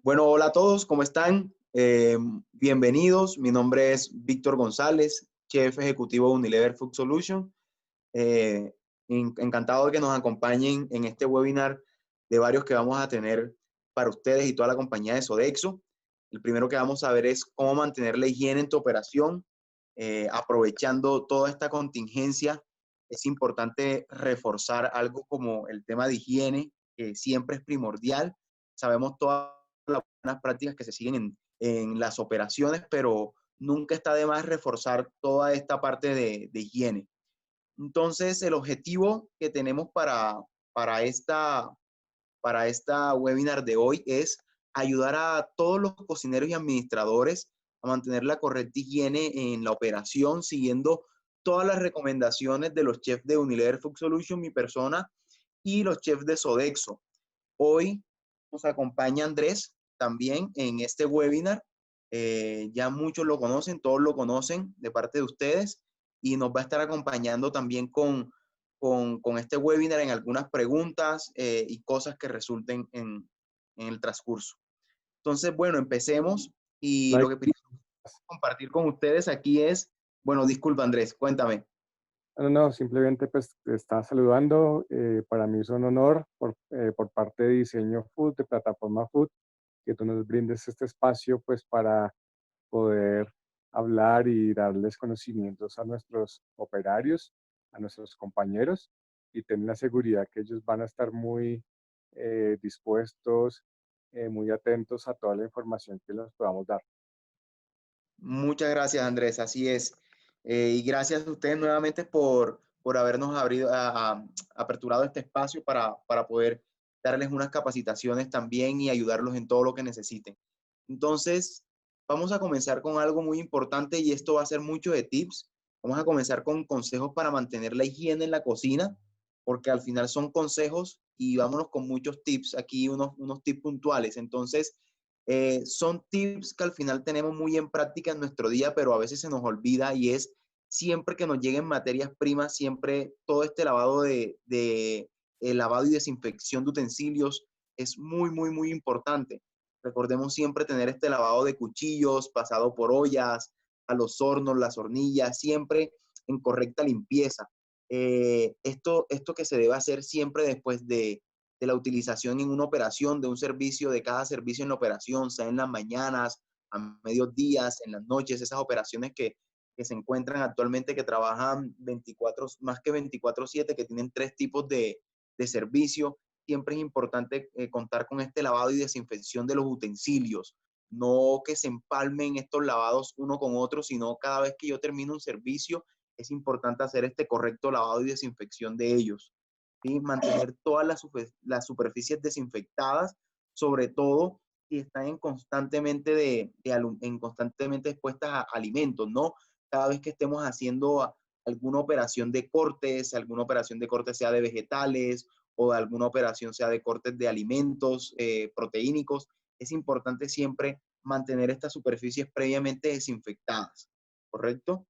Bueno, hola a todos, ¿cómo están? Bienvenidos. Mi nombre es Víctor González, chef ejecutivo de Unilever Food Solution. Eh, Encantado de que nos acompañen en este webinar de varios que vamos a tener para ustedes y toda la compañía de Sodexo. El primero que vamos a ver es cómo mantener la higiene en tu operación, aprovechando toda esta contingencia. Es importante reforzar algo como el tema de higiene, que siempre es primordial. Sabemos todas las buenas prácticas que se siguen en las operaciones, pero nunca está de más reforzar toda esta parte de higiene. Entonces, el objetivo que tenemos para esta, para esta webinar de hoy es ayudar a todos los cocineros y administradores a mantener la correcta higiene en la operación, siguiendo todas las recomendaciones de los chefs de Unilever Food Solution, mi persona, y los chefs de Sodexo. Hoy nos acompaña Andrés también en este webinar. Ya muchos lo conocen, todos lo conocen de parte de ustedes y nos va a estar acompañando también con este webinar en algunas preguntas y cosas que resulten en el transcurso. Entonces, bueno, empecemos y lo Like, que primero compartir con ustedes aquí es, bueno, disculpa Andrés, cuéntame. no, no, simplemente pues te estaba saludando. Para mí es un honor por parte de Diseño Food, de Plataforma Food, que tú nos brindes este espacio pues para poder hablar y darles conocimientos a nuestros operarios, a nuestros compañeros y tener la seguridad que ellos van a estar muy dispuestos, muy atentos a toda la información que les podamos dar. Muchas gracias, Andrés. Así es. Y gracias a ustedes nuevamente por habernos aperturado este espacio para poder darles unas capacitaciones también y ayudarlos en todo lo que necesiten. Entonces, vamos a comenzar con algo muy importante y esto va a ser mucho de tips. Vamos a comenzar con consejos para mantener la higiene en la cocina, porque al final son consejos y vámonos con muchos tips aquí, unos tips puntuales. Entonces, son tips que al final tenemos muy en práctica en nuestro día, pero a veces se nos olvida y es siempre que nos lleguen materias primas, siempre todo este lavado el lavado y desinfección de utensilios es muy importante. Recordemos siempre tener este lavado de cuchillos, pasado por ollas, a los hornos, las hornillas, siempre en correcta limpieza. Esto que se debe hacer siempre después de la utilización en una operación, de un servicio, de cada servicio en la operación, sea en las mañanas, a mediodías, en las noches, esas operaciones que se encuentran actualmente, que trabajan 24, más que 24/7, que tienen tres tipos de servicio. Siempre es importante contar con este lavado y desinfección de los utensilios. No que se empalmen estos lavados uno con otro, sino cada vez que yo termino un servicio, es importante hacer este correcto lavado y desinfección de ellos. ¿Sí? Mantener todas las superficies desinfectadas, sobre todo si están constantemente expuestas a alimentos, ¿no? Cada vez que estemos haciendo alguna operación de cortes sea de vegetales o de alguna operación sea de cortes de alimentos proteínicos, es importante siempre mantener estas superficies previamente desinfectadas, ¿correcto?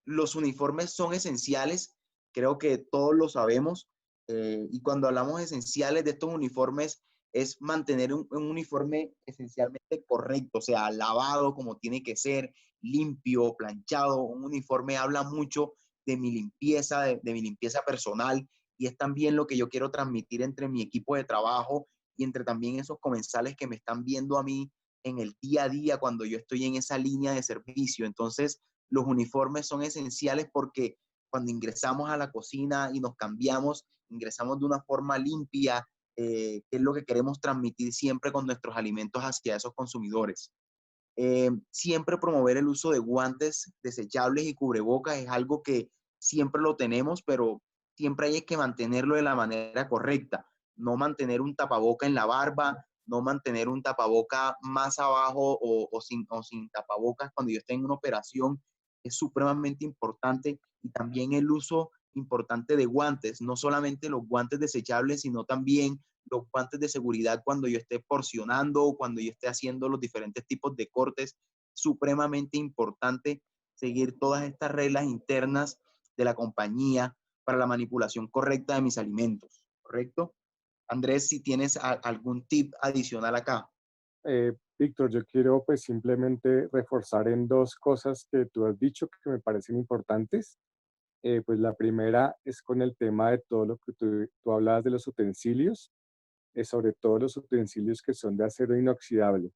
Los uniformes son esenciales, creo que todos lo sabemos, y cuando hablamos esenciales de estos uniformes es mantener un uniforme esencialmente correcto, o sea, lavado como tiene que ser, limpio, planchado. Un uniforme habla mucho de mi limpieza, de mi limpieza personal, y es también lo que yo quiero transmitir entre mi equipo de trabajo y entre también esos comensales que me están viendo a mí en el día a día cuando yo estoy en esa línea de servicio. Entonces, los uniformes son esenciales porque cuando ingresamos a la cocina y nos cambiamos, ingresamos de una forma limpia, que es lo que queremos transmitir siempre con nuestros alimentos hacia esos consumidores. Siempre promover el uso de guantes desechables y cubrebocas es algo que siempre lo tenemos, pero siempre hay que mantenerlo de la manera correcta. No mantener un tapaboca en la barba, no mantener un tapaboca más abajo o sin tapabocas cuando yo esté en una operación es supremamente importante. Y también el uso importante de guantes, no solamente los guantes desechables, sino también los guantes de seguridad cuando yo esté porcionando o cuando yo esté haciendo los diferentes tipos de cortes. Supremamente importante seguir todas estas reglas internas de la compañía para la manipulación correcta de mis alimentos, ¿correcto? Andrés, si tienes algún tip adicional acá. Víctor, yo quiero pues simplemente reforzar en dos cosas que tú has dicho que me parecen importantes. Pues la primera es con el tema de todo lo que tú hablabas de los utensilios, sobre todo los utensilios que son de acero inoxidable.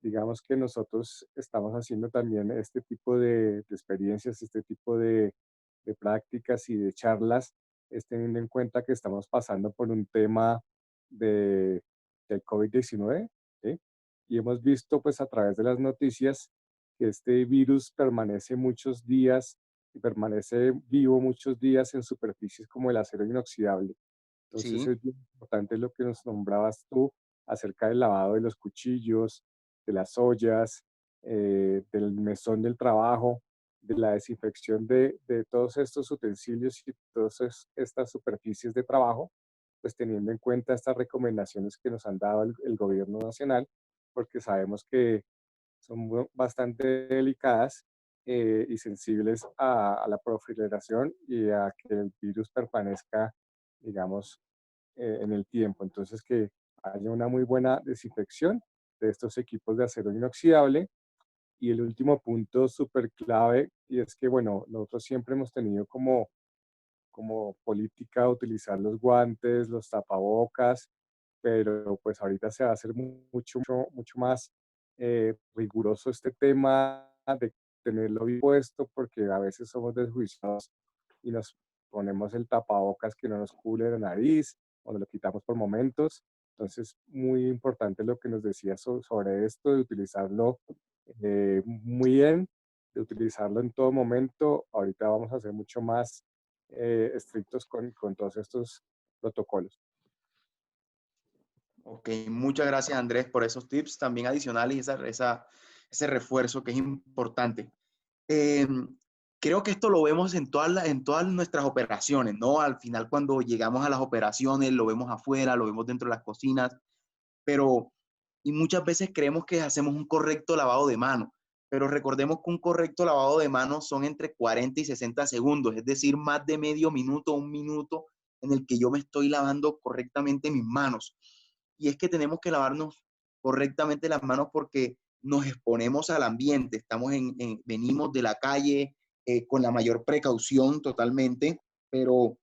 Digamos que nosotros estamos haciendo también este tipo de experiencias, este tipo de prácticas y de charlas, es teniendo en cuenta que estamos pasando por un tema de, del COVID-19, ¿sí? Y hemos visto pues a través de las noticias que este virus permanece muchos días y permanece vivo muchos días en superficies como el acero inoxidable. Entonces Sí, es bien importante lo que nos nombrabas tú acerca del lavado de los cuchillos, de las ollas, del mesón del trabajo, de la desinfección de todos estos utensilios y todas estas superficies de trabajo, pues teniendo en cuenta estas recomendaciones que nos han dado el gobierno nacional, porque sabemos que son bastante delicadas y sensibles a la proliferación y a que el virus permanezca, digamos, en el tiempo. Entonces, que haya una muy buena desinfección de estos equipos de acero inoxidable. Y el último punto súper clave, y es que, bueno, nosotros siempre hemos tenido como política utilizar los guantes, los tapabocas, pero pues ahorita se va a hacer mucho más riguroso este tema de tenerlo bien puesto porque a veces somos desjuiciados y nos ponemos el tapabocas que no nos cubre la nariz o nos lo quitamos por momentos. Entonces, muy importante lo que nos decía sobre esto, de utilizarlo muy bien, de utilizarlo en todo momento. Ahorita vamos a ser mucho más estrictos con todos estos protocolos. ok. Muchas gracias, Andrés, por esos tips también adicionales y ese refuerzo que es importante. Eh, Creo que esto lo vemos en todas nuestras operaciones, ¿no? Al final, cuando llegamos a las operaciones, lo vemos afuera, lo vemos dentro de las cocinas, pero y muchas veces creemos que hacemos un correcto lavado de manos, pero recordemos que un correcto lavado de manos son entre 40 y 60 segundos, es decir, más de medio minuto, un minuto en el que yo me estoy lavando correctamente mis manos. Y es que tenemos que lavarnos correctamente las manos porque nos exponemos al ambiente, venimos de la calle con la mayor precaución totalmente, pero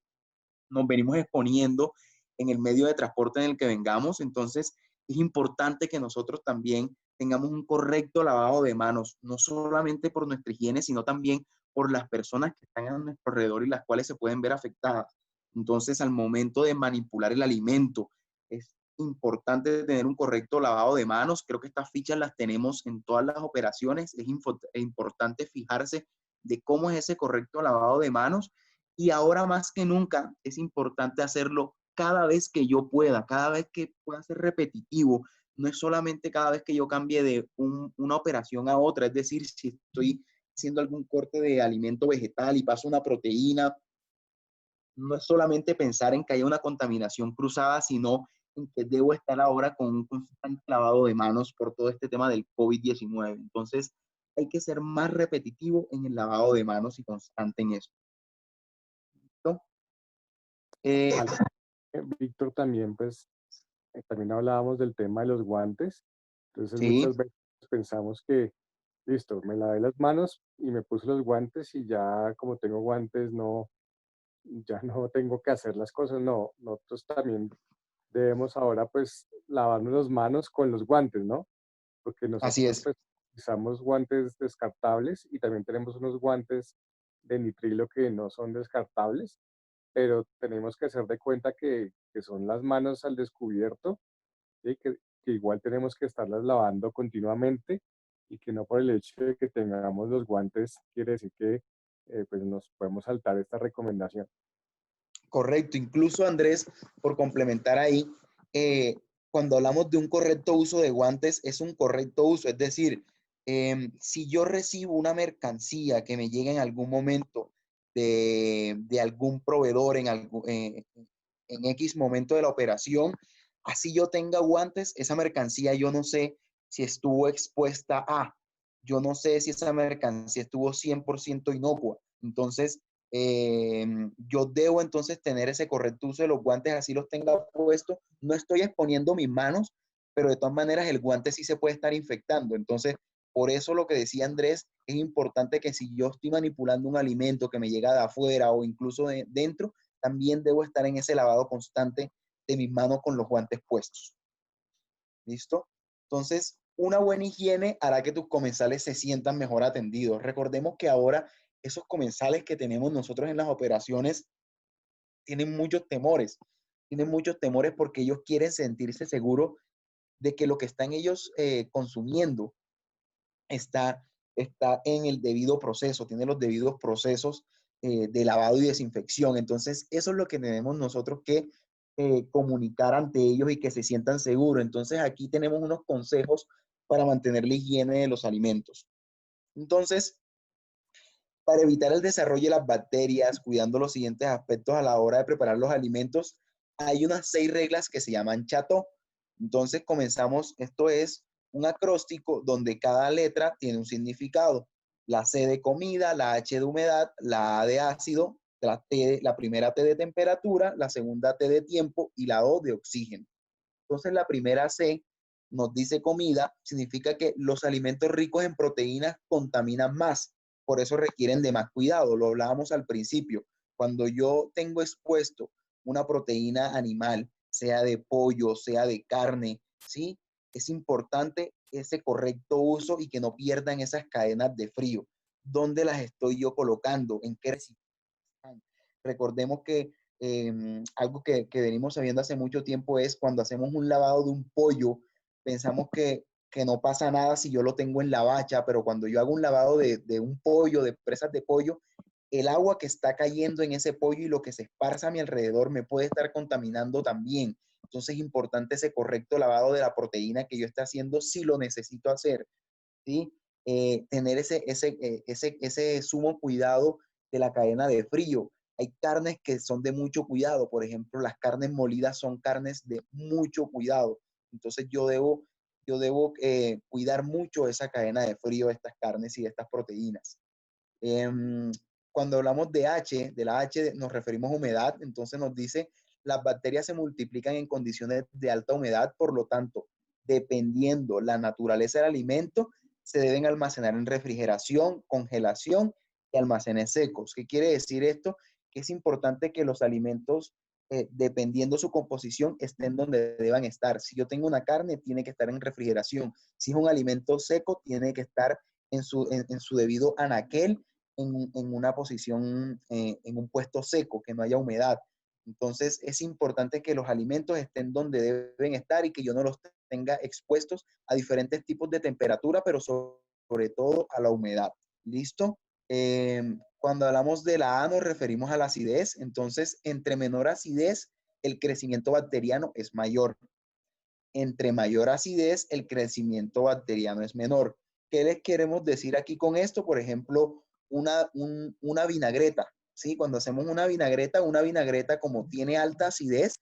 nos venimos exponiendo en el medio de transporte en el que vengamos. Entonces, es importante que nosotros también tengamos un correcto lavado de manos, no solamente por nuestra higiene, sino también por las personas que están a nuestro alrededor y las cuales se pueden ver afectadas. Entonces, al momento de manipular el alimento, es importante tener un correcto lavado de manos. Creo que estas fichas las tenemos en todas las operaciones. Es importante fijarse de cómo es ese correcto lavado de manos y ahora más que nunca es importante hacerlo cada vez que yo pueda, cada vez que pueda ser repetitivo. No es solamente cada vez que yo cambie de una operación a otra, es decir, si estoy haciendo algún corte de alimento vegetal y paso una proteína, no es solamente pensar en que haya una contaminación cruzada, sino en que debo estar ahora con un constante lavado de manos por todo este tema del COVID-19. Entonces, hay que ser más repetitivo en el lavado de manos y constante en eso, ¿no? Al- Víctor, también, pues, también hablábamos del tema de los guantes. Entonces, Sí, muchas veces pensamos que, listo, me lavé las manos y me puse los guantes y ya como tengo guantes, no, ya no tengo que hacer las cosas. No, nosotros también debemos ahora, pues, lavarnos las manos con los guantes, ¿no? Porque así nosotros es. pues usamos guantes descartables y también tenemos unos guantes de nitrilo que no son descartables, pero tenemos que hacer de cuenta que son las manos al descubierto, ¿sí? Que igual tenemos que estarlas lavando continuamente y que no por el hecho de que tengamos los guantes quiere decir que pues nos podemos saltar esta recomendación. Correcto. Incluso, Andrés, por complementar ahí, eh, cuando hablamos de un correcto uso de guantes, es un correcto uso. Es decir, si yo recibo una mercancía que me llega en algún momento de algún proveedor en X momento de la operación, así yo tenga guantes, esa mercancía yo no sé si estuvo expuesta a, yo no sé si esa mercancía estuvo 100% inocua. Entonces, yo debo entonces tener ese correcto uso de los guantes, así los tenga puestos. No estoy exponiendo mis manos, pero de todas maneras el guante sí se puede estar infectando. Entonces, por eso lo que decía Andrés, es importante que si yo estoy manipulando un alimento que me llega de afuera o incluso de dentro, también debo estar en ese lavado constante de mis manos con los guantes puestos. ¿Listo? Entonces, una buena higiene hará que tus comensales se sientan mejor atendidos. Recordemos que ahora esos comensales que tenemos nosotros en las operaciones tienen muchos temores. Tienen muchos temores porque ellos quieren sentirse seguros de que lo que están ellos consumiendo está, está en el debido proceso, tiene los debidos procesos de lavado y desinfección. Entonces, eso es lo que tenemos nosotros que comunicar ante ellos y que se sientan seguros. Entonces, aquí tenemos unos consejos para mantener la higiene de los alimentos. Entonces, para evitar el desarrollo de las bacterias, cuidando los siguientes aspectos a la hora de preparar los alimentos, hay unas 6 reglas que se llaman Chateau. Entonces comenzamos, esto es un acróstico donde cada letra tiene un significado. La C de comida, la H de humedad, la A de ácido, la primera T de temperatura, la segunda T de tiempo y la O de oxígeno. Entonces la primera C nos dice comida, significa que los alimentos ricos en proteínas contaminan más, por eso requieren de más cuidado. Lo hablábamos al principio. Cuando yo tengo expuesto una proteína animal, sea de pollo, sea de carne, ¿sí? Es importante ese correcto uso y que no pierdan esas cadenas de frío. ¿Dónde las estoy yo colocando? ¿En qué recipiente? Recordemos que algo que venimos sabiendo hace mucho tiempo es cuando hacemos un lavado de un pollo, pensamos que no pasa nada si yo lo tengo en la bacha, pero cuando yo hago un lavado de un pollo, de presas de pollo, el agua que está cayendo en ese pollo y lo que se esparza a mi alrededor me puede estar contaminando también. Entonces es importante ese correcto lavado de la proteína que yo esté haciendo si lo necesito hacer, ¿sí? Tener ese sumo cuidado de la cadena de frío. Hay carnes que son de mucho cuidado, por ejemplo, las carnes molidas son carnes de mucho cuidado. Entonces yo debo cuidar mucho esa cadena de frío de estas carnes y de estas proteínas. Cuando hablamos de la H nos referimos a humedad, entonces nos dice, las bacterias se multiplican en condiciones de alta humedad, por lo tanto, dependiendo la naturaleza del alimento, se deben almacenar en refrigeración, congelación y almacenes secos. ¿Qué quiere decir esto? Que es importante que los alimentos, dependiendo su composición, estén donde deban estar. Si yo tengo una carne, tiene que estar en refrigeración. Si es un alimento seco, tiene que estar en su debido anaquel, en una posición, en un puesto seco, que no haya humedad. Entonces es importante que los alimentos estén donde deben estar y que yo no los tenga expuestos a diferentes tipos de temperatura, pero sobre todo a la humedad. ¿Listo? Cuando hablamos de la A nos referimos a la acidez. Entonces, entre menor acidez, el crecimiento bacteriano es mayor. Entre mayor acidez, el crecimiento bacteriano es menor. ¿Qué les queremos decir aquí con esto? Por ejemplo, una vinagreta, ¿sí? Cuando hacemos una vinagreta como tiene alta acidez,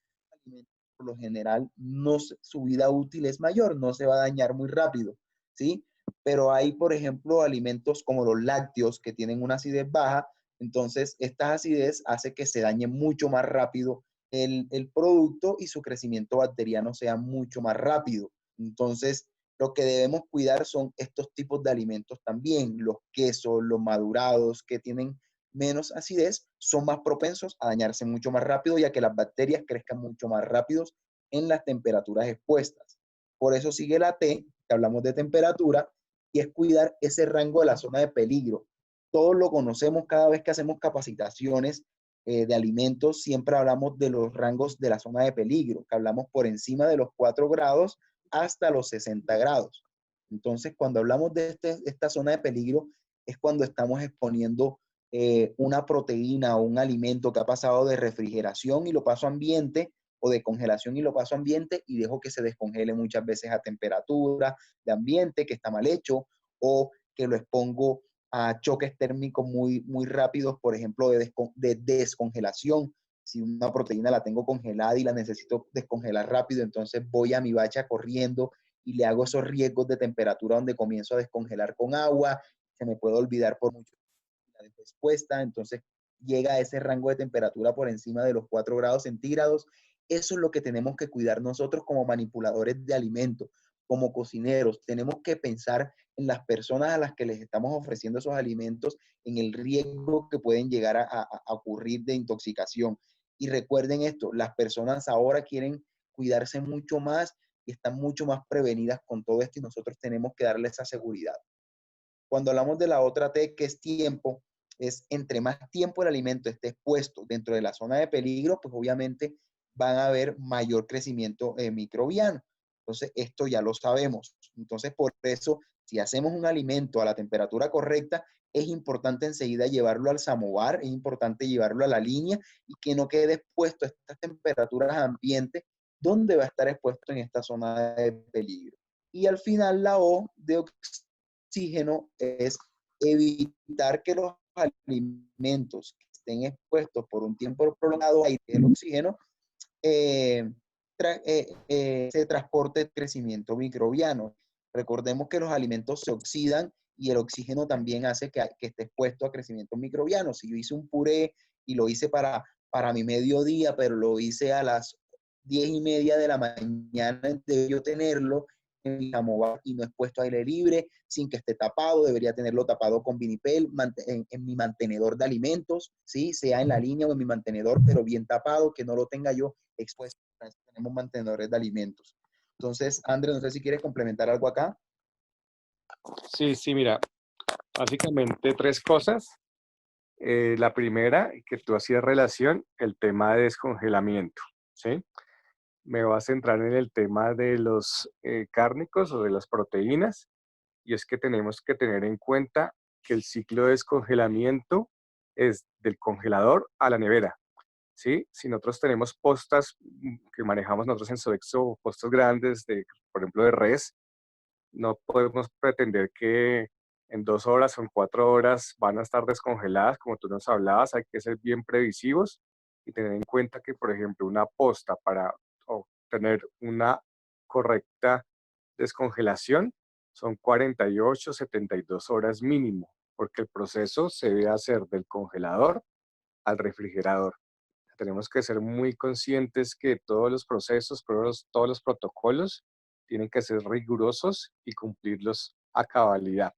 por lo general no, su vida útil es mayor, no se va a dañar muy rápido, ¿sí? Pero hay, por ejemplo, alimentos como los lácteos que tienen una acidez baja, entonces esta acidez hace que se dañe mucho más rápido el producto y su crecimiento bacteriano sea mucho más rápido. Entonces, lo que debemos cuidar son estos tipos de alimentos también. Los quesos, los madurados que tienen menos acidez son más propensos a dañarse mucho más rápido, ya que las bacterias crezcan mucho más rápido en las temperaturas expuestas. Por eso sigue la T, que hablamos de temperatura, y es cuidar ese rango de la zona de peligro. Todos lo conocemos cada vez que hacemos capacitaciones de alimentos, siempre hablamos de los rangos de la zona de peligro, que hablamos por encima de los 4 grados hasta los 60 grados. Entonces, cuando hablamos de esta zona de peligro, es cuando estamos exponiendo una proteína o un alimento que ha pasado de refrigeración y lo paso a ambiente, o de congelación y lo paso a ambiente y dejo que se descongele muchas veces a temperatura de ambiente, que está mal hecho, o que lo expongo a choques térmicos muy rápidos, por ejemplo, de descongelación. Si una proteína la tengo congelada y la necesito descongelar rápido, entonces voy a mi bacha corriendo y le hago esos riesgos de temperatura donde comienzo a descongelar con agua, se me puede olvidar por mucho la dejo expuesta, entonces llega a ese rango de temperatura por encima de los 4 grados centígrados. Eso es lo que tenemos que cuidar nosotros como manipuladores de alimentos, como cocineros. Tenemos que pensar en las personas a las que les estamos ofreciendo esos alimentos, en el riesgo que pueden llegar a ocurrir de intoxicación. Y recuerden esto, las personas ahora quieren cuidarse mucho más y están mucho más prevenidas con todo esto y nosotros tenemos que darles esa seguridad. Cuando hablamos de la otra T, que es tiempo, es entre más tiempo el alimento esté expuesto dentro de la zona de peligro, pues obviamente van a haber mayor crecimiento microbiano. Entonces, esto ya lo sabemos. Entonces, por eso, si hacemos un alimento a la temperatura correcta, es importante enseguida llevarlo al samovar, es importante llevarlo a la línea y que no quede expuesto a estas temperaturas ambientes donde va a estar expuesto en esta zona de peligro. Y al final, la O de oxígeno es evitar que los alimentos que estén expuestos por un tiempo prolongado al aire del oxígeno se transporte el crecimiento microbiano. Recordemos que los alimentos se oxidan y el oxígeno también hace que esté expuesto a crecimiento microbiano. Si yo hice un puré y lo hice para mi mediodía, pero lo hice a las 10:30 de la mañana, debo yo tenerlo en mi samovar y no expuesto a aire libre, sin que esté tapado, debería tenerlo tapado con vinipel en mi mantenedor de alimentos, ¿sí? Sea en la línea o en mi mantenedor, pero bien tapado, que no lo tenga yo expuesto. Tenemos mantenedores de alimentos. Entonces, Andrés, no sé si quieres complementar algo acá. Sí, sí, mira, básicamente tres cosas. La primera, que tú hacías relación, el tema de descongelamiento, ¿sí? Me voy a centrar en el tema de los cárnicos o de las proteínas, y es que tenemos que tener en cuenta que el ciclo de descongelamiento es del congelador a la nevera, ¿sí? Si nosotros tenemos postas que manejamos nosotros en Sodexo, postas grandes, por ejemplo, de res, no podemos pretender que en 2 horas o en 4 horas van a estar descongeladas, como tú nos hablabas. Hay que ser bien previsivos y tener en cuenta que, por ejemplo, una posta para obtener una correcta descongelación son 48, 72 horas mínimo, porque el proceso se debe hacer del congelador al refrigerador. Tenemos que ser muy conscientes que todos los procesos, todos los protocolos tienen que ser rigurosos y cumplirlos a cabalidad.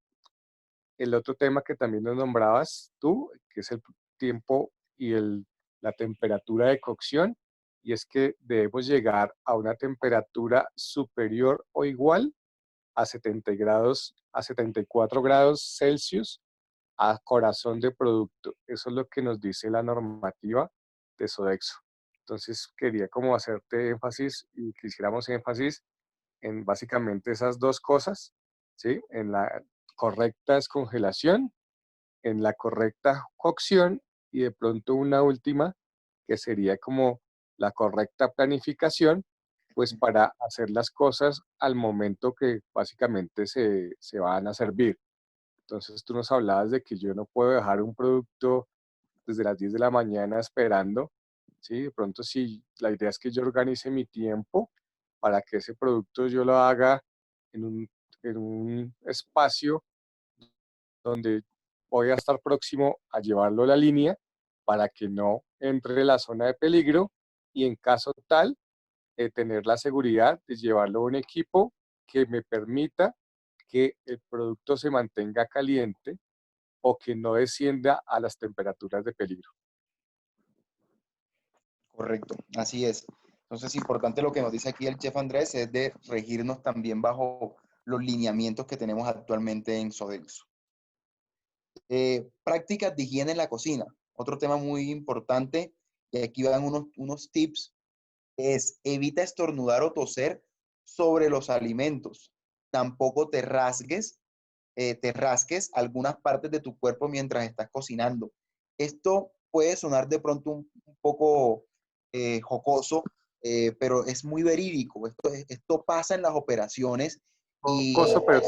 El otro tema que también nos nombrabas tú, que es el tiempo y la temperatura de cocción, y es que debemos llegar a una temperatura superior o igual a 70 grados, a 74 grados Celsius a corazón de producto. Eso es lo que nos dice la normativa de Sodexo. Entonces quería como hacerte énfasis y que hiciéramos énfasis en básicamente esas dos cosas, ¿sí? En la correcta descongelación, en la correcta cocción y de pronto una última que sería como la correcta planificación, pues para hacer las cosas al momento que básicamente se van a servir. Entonces tú nos hablabas de que yo no puedo dejar un producto desde las 10 de la mañana esperando, ¿sí? De pronto sí, la idea es que yo organice mi tiempo para que ese producto yo lo haga en un espacio donde voy a estar próximo a llevarlo a la línea para que no entre en la zona de peligro y en caso tal, tener la seguridad de llevarlo a un equipo que me permita que el producto se mantenga caliente o que no descienda a las temperaturas de peligro. Correcto, así es. Entonces, importante lo que nos dice aquí el chef Andrés es de regirnos también bajo los lineamientos que tenemos actualmente en Sodexo. Prácticas de higiene en la cocina. Otro tema muy importante, y aquí van unos tips, es evita estornudar o toser sobre los alimentos. Tampoco te rasques algunas partes de tu cuerpo mientras estás cocinando. Esto puede sonar de pronto un poco jocoso, pero es muy verídico. Esto pasa en las operaciones y... Jocoso, pero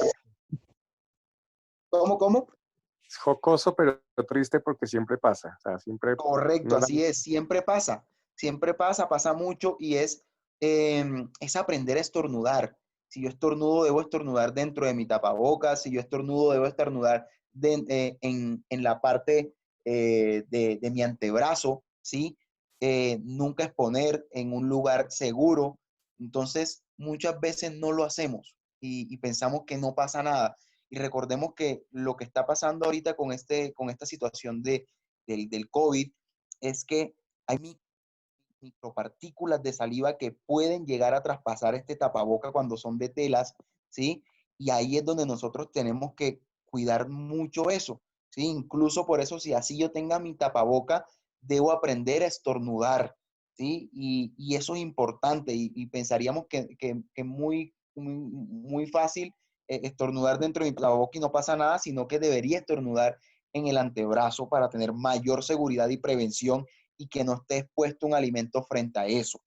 ¿Cómo, cómo? jocoso, pero triste porque siempre pasa. O sea, siempre Correcto, no la... así es, siempre pasa, pasa mucho y es aprender a estornudar. Si yo estornudo, debo estornudar dentro de mi tapabocas, si yo estornudo, debo estornudar en la parte de mi antebrazo, ¿sí? Nunca exponer en un lugar seguro. Entonces, muchas veces no lo hacemos y pensamos que no pasa nada. Y recordemos que lo que está pasando ahorita con esta situación del COVID es que hay micropartículas de saliva que pueden llegar a traspasar este tapaboca cuando son de telas, ¿sí? Y ahí es donde nosotros tenemos que cuidar mucho eso, ¿sí? Incluso por eso, si así yo tenga mi tapaboca, debo aprender a estornudar, ¿sí? Y eso es importante y pensaríamos que muy fácil estornudar dentro de mi tapaboca y no pasa nada, sino que debería estornudar en el antebrazo para tener mayor seguridad y prevención y que no esté expuesto un alimento frente a eso.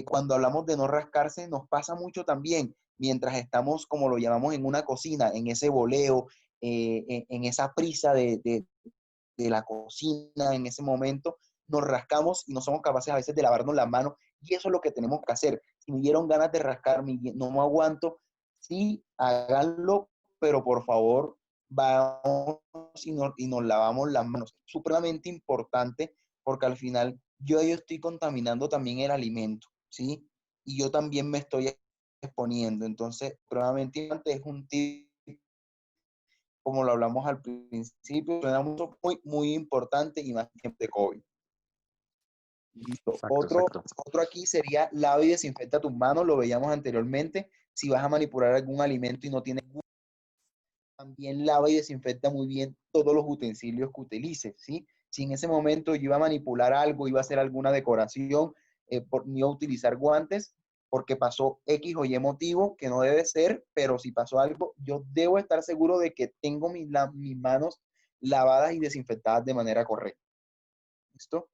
Cuando hablamos de no rascarse, nos pasa mucho también mientras estamos, como lo llamamos, en una cocina, en ese voleo, en esa prisa de la cocina, en ese momento, nos rascamos y no somos capaces a veces de lavarnos las manos y eso es lo que tenemos que hacer. Si me dieron ganas de rascarme y no me aguanto, sí, háganlo, pero por favor, vamos y nos lavamos las manos. Es supremamente importante porque al final yo estoy contaminando también el alimento, ¿sí? Y yo también me estoy exponiendo. Entonces, supremamente importante, es un tip, como lo hablamos al principio, suena mucho, muy importante y más en tiempo de COVID. Listo. Exacto, exacto. Otro aquí sería lava y desinfecta tus manos, lo veíamos anteriormente. Si vas a manipular algún alimento y no tienes, también lava y desinfecta muy bien todos los utensilios que utilices, ¿sí? Si en ese momento yo iba a manipular algo, iba a hacer alguna decoración, ni iba a utilizar guantes, porque pasó X o Y motivo, que no debe ser, pero si pasó algo, yo debo estar seguro de que tengo mis manos lavadas y desinfectadas de manera correcta. ¿Listo?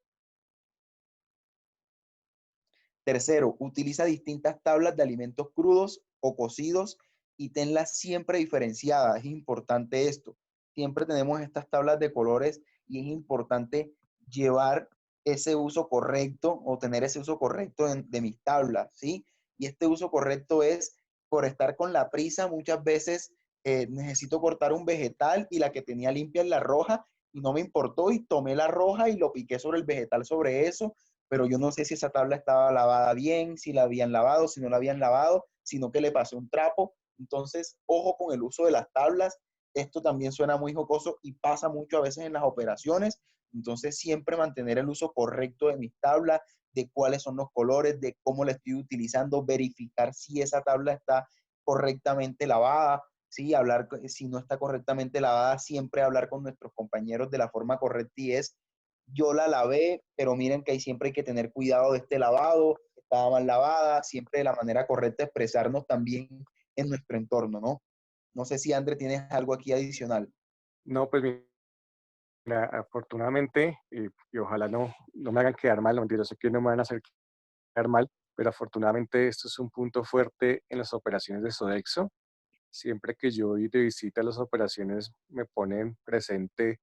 Tercero, utiliza distintas tablas de alimentos crudos o cocidos y tenlas siempre diferenciadas. Es importante esto. Siempre tenemos estas tablas de colores y es importante llevar ese uso correcto o tener ese uso correcto de mis tablas, ¿sí? Y este uso correcto es por estar con la prisa. Muchas veces necesito cortar un vegetal y la que tenía limpia es la roja y no me importó y tomé la roja y lo piqué sobre el vegetal sobre eso, pero yo no sé si esa tabla estaba lavada bien, si la habían lavado, si no la habían lavado, sino que le pasé un trapo. Entonces, ojo con el uso de las tablas. Esto también suena muy jocoso y pasa mucho a veces en las operaciones. Entonces, siempre mantener el uso correcto de mis tablas, de cuáles son los colores, de cómo la estoy utilizando, verificar si esa tabla está correctamente lavada, ¿sí? Hablar, si no está correctamente lavada, siempre hablar con nuestros compañeros de la forma correcta y es yo la lavé, pero miren que ahí siempre hay que tener cuidado de este lavado, estaba mal lavada, siempre de la manera correcta expresarnos también en nuestro entorno, ¿no? No sé si André tienes algo aquí adicional. No, pues mira, afortunadamente, y ojalá no me hagan quedar mal, no mentira, sé que no me van a hacer quedar mal, pero afortunadamente esto es un punto fuerte en las operaciones de Sodexo. Siempre que yo voy de visita a las operaciones me ponen presente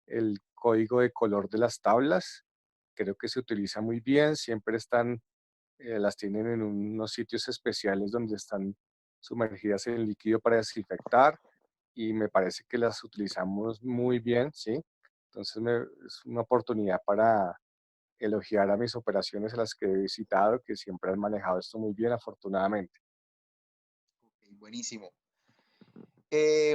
el código de color de las tablas. Creo que se utiliza muy bien, siempre están, las tienen en unos sitios especiales donde están sumergidas en líquido para desinfectar y me parece que las utilizamos muy bien, ¿sí? Entonces es una oportunidad para elogiar a mis operaciones a las que he visitado, que siempre han manejado esto muy bien, afortunadamente. Ok, buenísimo.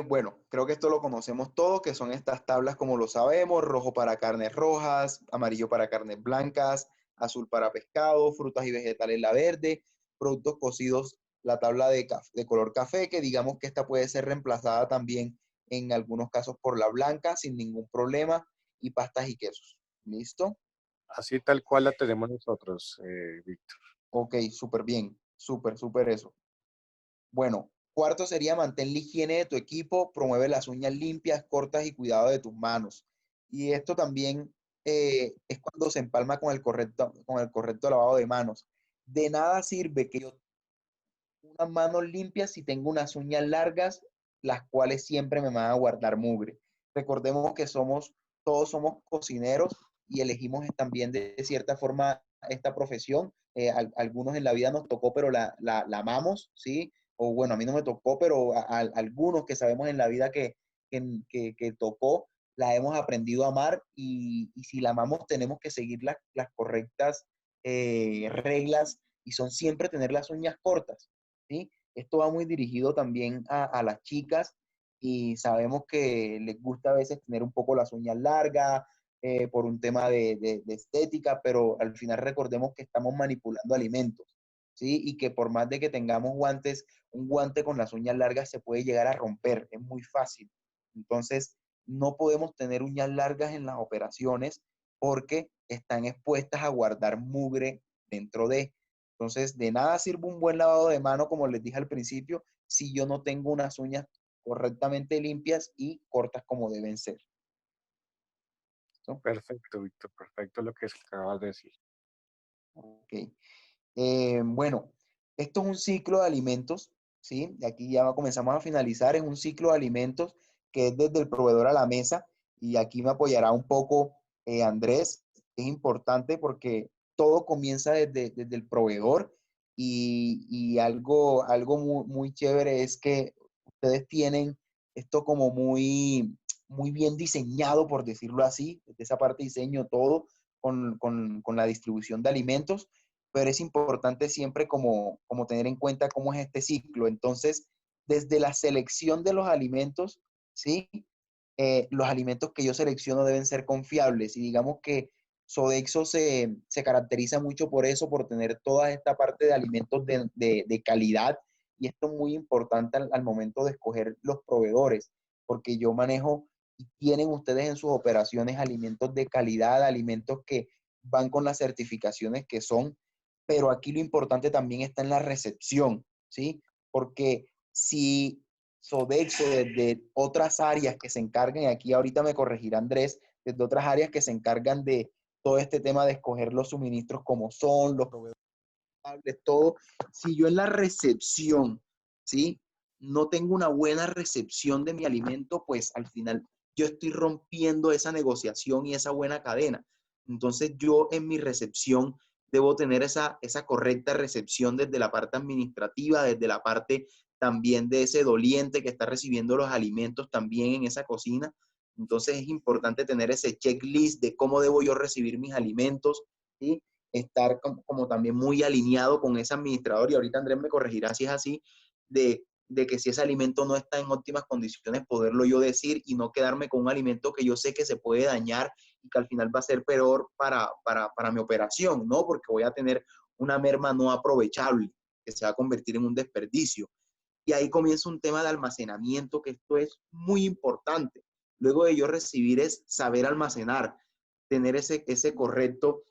Bueno, creo que esto lo conocemos todos, que son estas tablas como lo sabemos, rojo para carnes rojas, amarillo para carnes blancas, azul para pescado, frutas y vegetales la verde, productos cocidos la tabla de color café, que digamos que esta puede ser reemplazada también en algunos casos por la blanca sin ningún problema, y pastas y quesos. ¿Listo? Así tal cual la tenemos nosotros, Víctor. Ok, súper bien, súper eso. Bueno, cuarto sería mantén la higiene de tu equipo, promueve las uñas limpias, cortas y cuidado de tus manos. Y esto también es cuando se empalma con el correcto lavado de manos. De nada sirve que yo tenga unas manos limpias si tengo unas uñas largas, las cuales siempre me van a guardar mugre. Recordemos que todos somos cocineros y elegimos también de cierta forma esta profesión. Algunos en la vida nos tocó, pero la amamos, ¿sí? O bueno, a mí no me tocó, pero algunos que sabemos en la vida que tocó, la hemos aprendido a amar y si la amamos tenemos que seguir las correctas reglas y son siempre tener las uñas cortas, ¿sí? Esto va muy dirigido también a las chicas y sabemos que les gusta a veces tener un poco las uñas largas por un tema de estética, pero al final recordemos que estamos manipulando alimentos, ¿sí? Y que por más de que tengamos guantes, un guante con las uñas largas se puede llegar a romper, es muy fácil. Entonces, no podemos tener uñas largas en las operaciones porque están expuestas a guardar mugre dentro de. Entonces, de nada sirve un buen lavado de mano, como les dije al principio, si yo no tengo unas uñas correctamente limpias y cortas como deben ser. ¿No? Perfecto, Víctor, perfecto lo que acabas de decir. Ok. Bueno, esto es un ciclo de alimentos, ¿sí? De aquí ya comenzamos a finalizar, es un ciclo de alimentos que es desde el proveedor a la mesa y aquí me apoyará un poco Andrés. Es importante porque todo comienza desde el proveedor y algo muy chévere es que ustedes tienen esto como muy bien diseñado, por decirlo así, desde esa parte de diseño, todo con la distribución de alimentos, pero es importante siempre como tener en cuenta cómo es este ciclo. Entonces, desde la selección de los alimentos, ¿sí? Los alimentos que yo selecciono deben ser confiables y digamos que Sodexo se caracteriza mucho por eso, por tener toda esta parte de alimentos de calidad y esto es muy importante al momento de escoger los proveedores, porque yo manejo y tienen ustedes en sus operaciones alimentos de calidad, alimentos que van con las certificaciones que son, pero aquí lo importante también está en la recepción, ¿sí? Porque si Sodexo desde otras áreas que se encargan, y aquí ahorita me corregirá Andrés, desde otras áreas que se encargan de todo este tema de escoger los suministros como son, los proveedores, todo, si yo en la recepción, ¿sí? No tengo una buena recepción de mi alimento, pues al final yo estoy rompiendo esa negociación y esa buena cadena. Entonces yo en mi recepción debo tener esa correcta recepción desde la parte administrativa, desde la parte también de ese doliente que está recibiendo los alimentos también en esa cocina. Entonces es importante tener ese checklist de cómo debo yo recibir mis alimentos, ¿sí? Estar como también muy alineado con ese administrador y ahorita Andrés me corregirá si es así, de que si ese alimento no está en óptimas condiciones, poderlo yo decir y no quedarme con un alimento que yo sé que se puede dañar y que al final va a ser peor para mi operación, ¿no? Porque voy a tener una merma no aprovechable que se va a convertir en un desperdicio. Y ahí comienza un tema de almacenamiento, que esto es muy importante. Luego de yo recibir es saber almacenar, tener ese correcto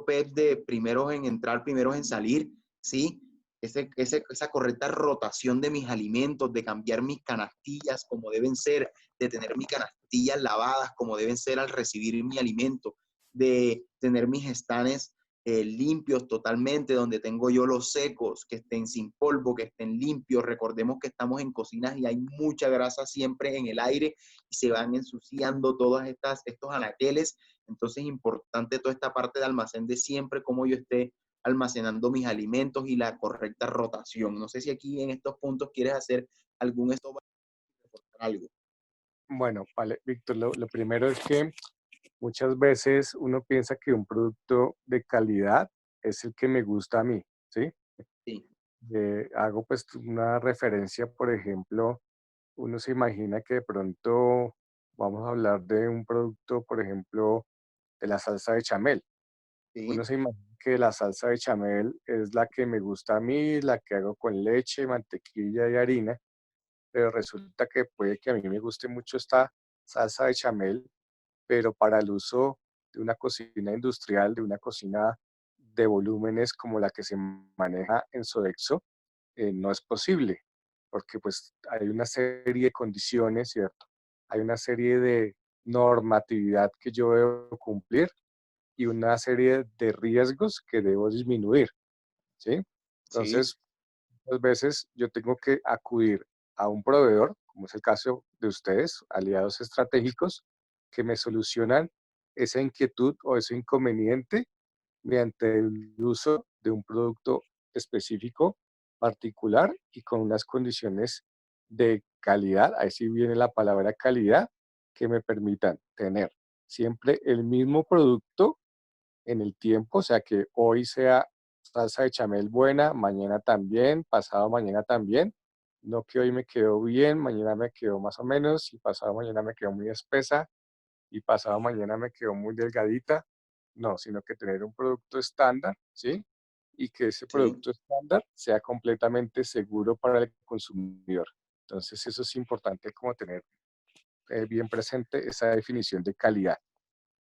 PEP de primeros en entrar, primeros en salir, ¿sí? Esa correcta rotación de mis alimentos, de cambiar mis canastillas como deben ser, de tener mis canastillas lavadas como deben ser al recibir mi alimento, de tener mis estanes limpios totalmente, donde tengo yo los secos, que estén sin polvo, que estén limpios. Recordemos que estamos en cocinas y hay mucha grasa siempre en el aire y se van ensuciando estos anaqueles. Entonces es importante toda esta parte de almacén de siempre, cómo yo esté almacenando mis alimentos y la correcta rotación. No sé si aquí en estos puntos quieres hacer algún esto algo. Bueno, vale, Víctor, lo primero es que muchas veces uno piensa que un producto de calidad es el que me gusta a mí, ¿sí? Sí, Hago pues una referencia, por ejemplo, uno se imagina que de pronto vamos a hablar de un producto, por ejemplo, de la salsa de chamel. Uno sí, se imagina que la salsa de chamel es la que me gusta a mí, la que hago con leche, mantequilla y harina, pero resulta que puede que a mí me guste mucho esta salsa de chamel, pero para el uso de una cocina industrial, de una cocina de volúmenes como la que se maneja en Sodexo, no es posible, porque pues hay una serie de condiciones, ¿cierto? Hay una serie de normatividad que yo debo cumplir y una serie de riesgos que debo disminuir, ¿sí? sí, Entonces, muchas veces yo tengo que acudir a un proveedor, como es el caso de ustedes, aliados estratégicos, que me solucionan esa inquietud o ese inconveniente mediante el uso de un producto específico, particular y con unas condiciones de calidad, ahí sí viene la palabra calidad, que me permitan tener siempre el mismo producto en el tiempo, o sea, que hoy sea salsa de chamel buena, mañana también, pasado mañana también, no que hoy me quedó bien, mañana me quedó más o menos, y pasado mañana me quedó muy espesa, y pasado mañana me quedó muy delgadita, no, sino que tener un producto estándar, ¿sí? Y que ese Sí, producto estándar sea completamente seguro para el consumidor. Entonces, eso es importante como tener bien presente esa definición de calidad,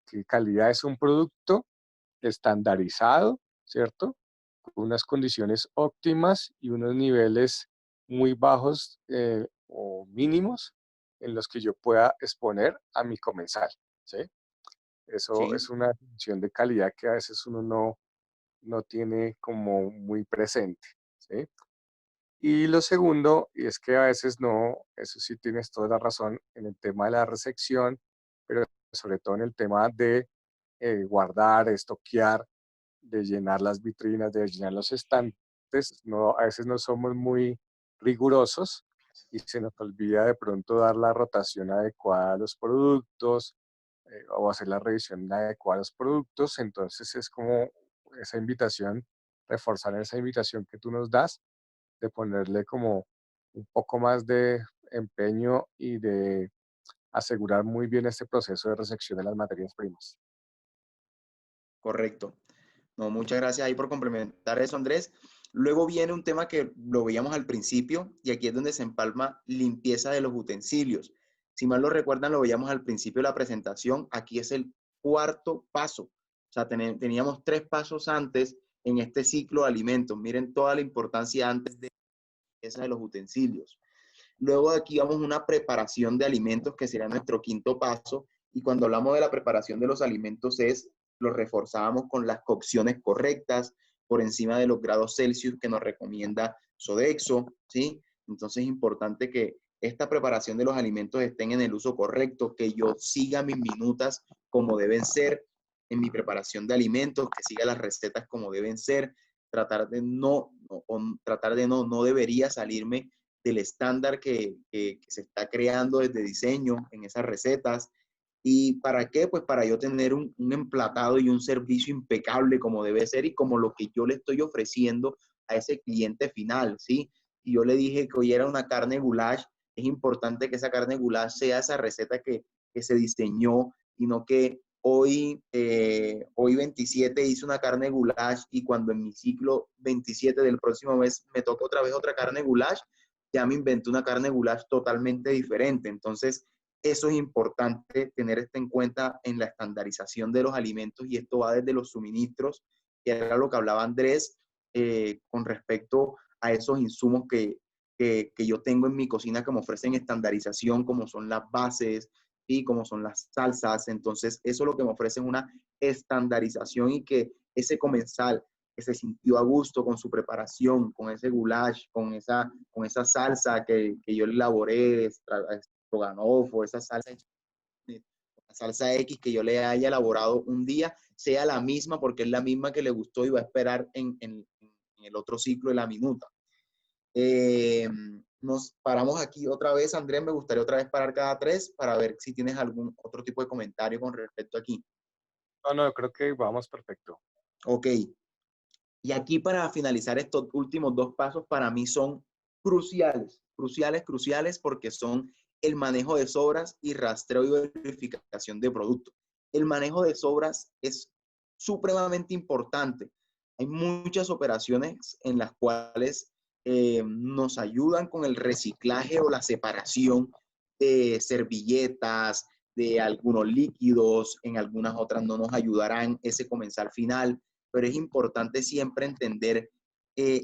que calidad es un producto estandarizado, ¿cierto? Con unas condiciones óptimas y unos niveles muy bajos o mínimos en los que yo pueda exponer a mi comensal, ¿sí? Eso sí, es una definición de calidad que a veces uno no tiene como muy presente, ¿sí? Y lo segundo, y es que a veces no, eso sí tienes toda la razón en el tema de la recepción, pero sobre todo en el tema de guardar, estoquear, de llenar las vitrinas, de llenar los estantes, no, a veces no somos muy rigurosos y se nos olvida de pronto dar la rotación adecuada a los productos o hacer la revisión adecuada a los productos. Entonces es como esa invitación, reforzar esa invitación que tú nos das, de ponerle como un poco más de empeño y de asegurar muy bien este proceso de recepción de las materias primas. correcto. No, muchas gracias ahí por complementar eso, Andrés. Luego viene un tema que lo veíamos al principio y aquí es donde se empalma limpieza de los utensilios. Si mal lo recuerdan, lo veíamos al principio de la presentación. Aquí es el cuarto paso. O sea, teníamos tres pasos antes en este ciclo de alimentos. Miren toda la importancia antes de limpieza de los utensilios. Luego de aquí vamos a una preparación de alimentos, que sería nuestro quinto paso. Y cuando hablamos de la preparación de los alimentos lo reforzábamos con las cocciones correctas, por encima de los grados Celsius que nos recomienda Sodexo, ¿sí? Entonces es importante que esta preparación de los alimentos estén en el uso correcto, que yo siga mis minutas como deben ser en mi preparación de alimentos, que siga las recetas como deben ser, tratar de no debería salirme del estándar que se está creando desde diseño en esas recetas. ¿Y para qué? Pues para yo tener un emplatado y un servicio impecable como debe ser y como lo que yo le estoy ofreciendo a ese cliente final, ¿sí? Y yo le dije que hoy era una carne goulash, es importante que esa carne goulash sea esa receta que se diseñó y no que hoy 27 hice una carne goulash y cuando en mi ciclo 27 del próximo mes me toca otra vez otra carne goulash, ya me inventé una carne goulash totalmente diferente. Entonces, eso es importante tener esto en cuenta en la estandarización de los alimentos y esto va desde los suministros, que era lo que hablaba Andrés con respecto a esos insumos que yo tengo en mi cocina que me ofrecen estandarización, como son las bases y como son las salsas. Entonces, eso es lo que me ofrecen una estandarización y que ese comensal que se sintió a gusto con su preparación, con ese goulash, con esa salsa que yo le elaboré, stroganoff o esa salsa X que yo le haya elaborado un día, sea la misma porque es la misma que le gustó y va a esperar en el otro ciclo de la minuta. Nos paramos aquí otra vez, Andrés, me gustaría otra vez parar cada tres para ver si tienes algún otro tipo de comentario con respecto aquí. No, no, creo que vamos perfecto. Ok, y aquí para finalizar estos últimos dos pasos para mí son cruciales, cruciales, cruciales porque son el manejo de sobras y rastreo y verificación de productos. El manejo de sobras es supremamente importante. Hay muchas operaciones en las cuales nos ayudan con el reciclaje o la separación de servilletas, de algunos líquidos, en algunas otras no nos ayudarán ese comensal final, pero es importante siempre entender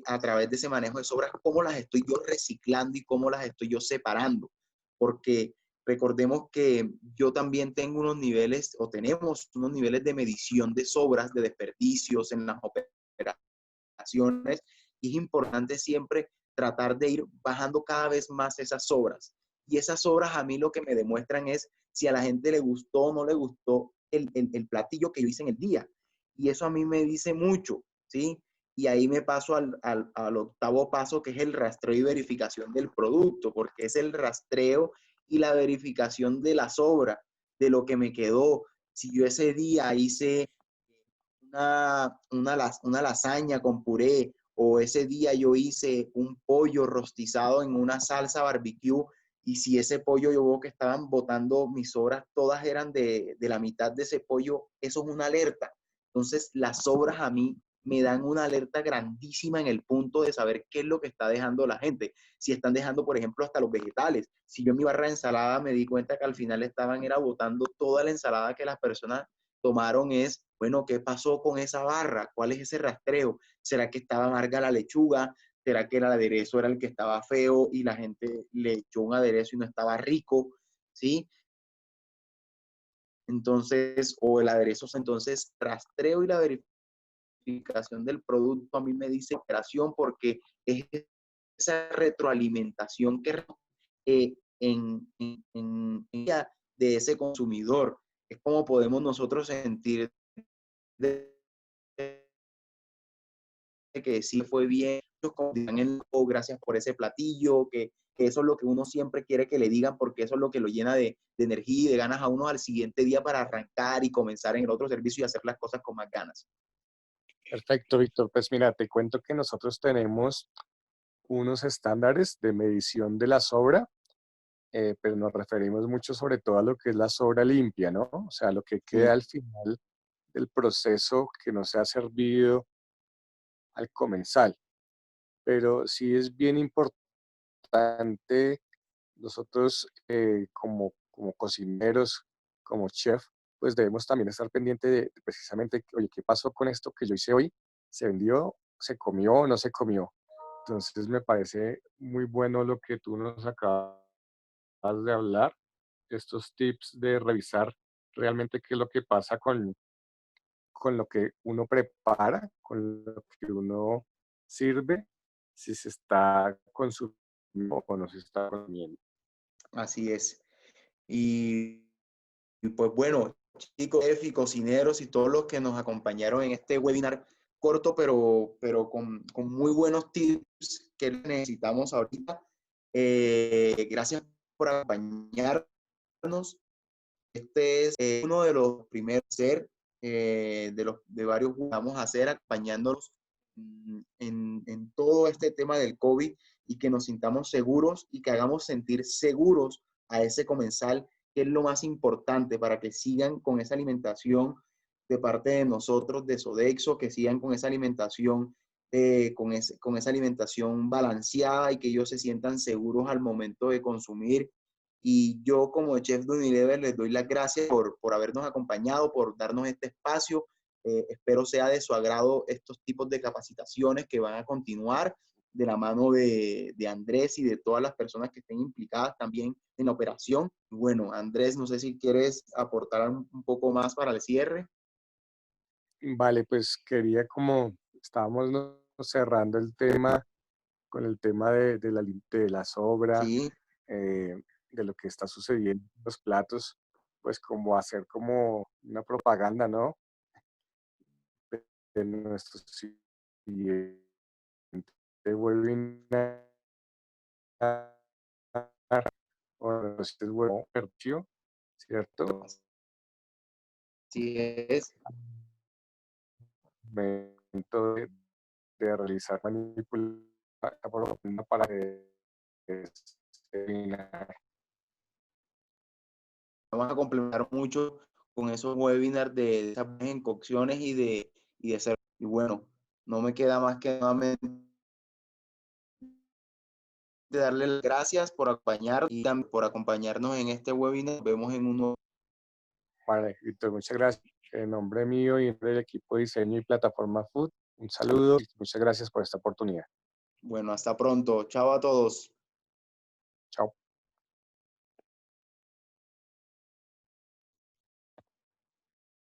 a través de ese manejo de sobras cómo las estoy yo reciclando y cómo las estoy yo separando, porque recordemos que yo también tengo unos niveles o tenemos unos niveles de medición de sobras, de desperdicios en las operaciones y es importante siempre tratar de ir bajando cada vez más esas sobras. Y esas sobras a mí lo que me demuestran es si a la gente le gustó o no le gustó el platillo que yo hice en el día. Y eso a mí me dice mucho, ¿sí? Y ahí me paso al octavo paso, que es el rastreo y verificación del producto, porque es el rastreo y la verificación de la sobra, de lo que me quedó. Si yo ese día hice una lasaña con puré, o ese día yo hice un pollo rostizado en una salsa barbecue, y si ese pollo yo veo que estaban botando mis sobras, todas eran de la mitad de ese pollo, eso es una alerta. Entonces, las sobras a mí me dan una alerta grandísima en el punto de saber qué es lo que está dejando la gente. Si están dejando, por ejemplo, hasta los vegetales. Si yo en mi barra de ensalada me di cuenta que al final estaban era botando toda la ensalada que las personas tomaron, es, bueno, ¿qué pasó con esa barra? ¿Cuál es ese rastreo? ¿Será que estaba amarga la lechuga? ¿Será que el aderezo era el que estaba feo y la gente le echó un aderezo y no estaba rico? ¿Sí? Entonces, o el aderezo, entonces, rastreo y la verificación del producto a mí me dice operación, porque es esa retroalimentación que de ese consumidor. Es como podemos nosotros sentir de que sí fue bien, gracias por ese platillo, que eso es lo que uno siempre quiere que le digan, porque eso es lo que lo llena de energía y de ganas a uno al siguiente día para arrancar y comenzar en el otro servicio y hacer las cosas con más ganas. Perfecto, Víctor. Pues mira, te cuento que nosotros tenemos unos estándares de medición de la sobra, pero nos referimos mucho sobre todo a lo que es la sobra limpia, ¿no? O sea, lo que queda Sí, al final del proceso que no se ha servido al comensal. Pero sí es bien importante nosotros como cocineros, como chef, pues debemos también estar pendiente de precisamente, oye, ¿qué pasó con esto que yo hice hoy? ¿Se vendió? ¿Se comió o no se comió? Entonces me parece muy bueno lo que tú nos acabas de hablar, estos tips de revisar realmente qué es lo que pasa con lo que uno prepara, con lo que uno sirve, si se está consumiendo o no se está consumiendo. así es. Y, y pues bueno, chicos, chef y cocineros y todos los que nos acompañaron en este webinar corto, pero con muy buenos tips que necesitamos ahorita. Gracias por acompañarnos. Este es uno de los primeros ser, de varios que vamos a hacer acompañándonos en todo este tema del COVID, y que nos sintamos seguros y que hagamos sentir seguros a ese comensal, que es lo más importante para que sigan con esa alimentación de parte de nosotros, de Sodexo, que sigan con esa alimentación, con esa alimentación balanceada, y que ellos se sientan seguros al momento de consumir. Y yo como chef de Unilever les doy las gracias por habernos acompañado, por darnos este espacio. Espero sea de su agrado estos tipos de capacitaciones que van a continuar de la mano de Andrés y de todas las personas que estén implicadas también en la operación. Bueno, Andrés, no sé si quieres aportar un poco más para el cierre. Vale, pues quería como estábamos cerrando el tema con el tema de la sobra, Sí, eh, de lo que está sucediendo en los platos, pues como hacer como una propaganda, ¿no? De nuestro siguiente webinar o nuestro webinar, ¿cierto? así es. Momento de realizar manipulación para eliminar. Vamos a complementar mucho con esos webinars de esas encocciones y de ser. Y bueno, no me queda más que nuevamente darle las gracias por acompañarnos y también por acompañarnos en este webinar. Nos vemos en uno. Vale, Víctor, muchas gracias. En nombre mío y en nombre del equipo de diseño y plataforma Food, un saludo y muchas gracias por esta oportunidad. Bueno, hasta pronto. Chao a todos. Chao.